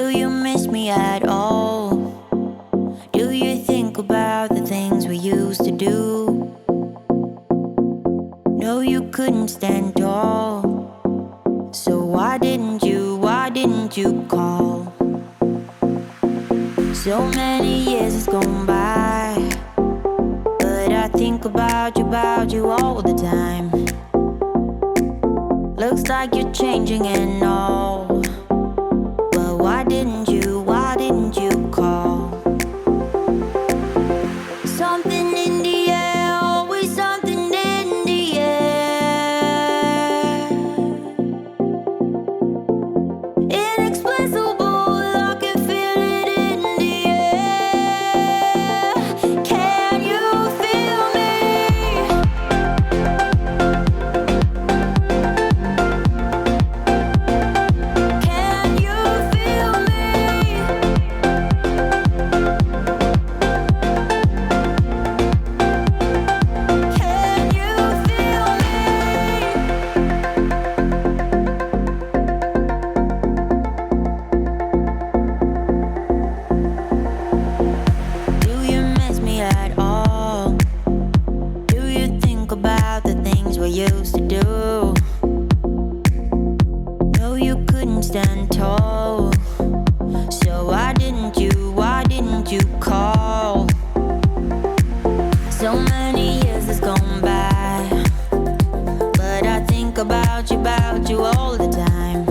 Do you miss me at all? Do you think about the things we used to do? No, you couldn't stand tall. So why didn't you call? So many years has gone by, but I think about you all the time. Looks like you're changing and all, but why didn't you call? Something in the air, always something in the air. Inexplicable, I can feel it in the air. Can you feel me? Can you feel me? Can you feel me? Do you miss me at all? Do you think about the things we used to do? No, you couldn't stand tall. So why didn't you call? So many years has gone by, but I think about you all the time.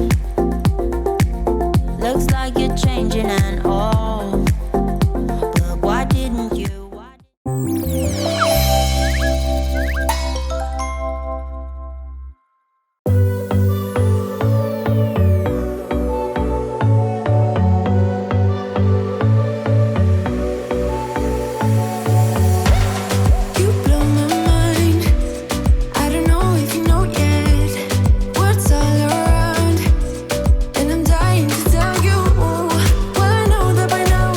Looks like you're changing and all, but why didn't you? You blow my mind. I don't know if you know yet what's all around, and I'm dying to tell you. Well, I know that by now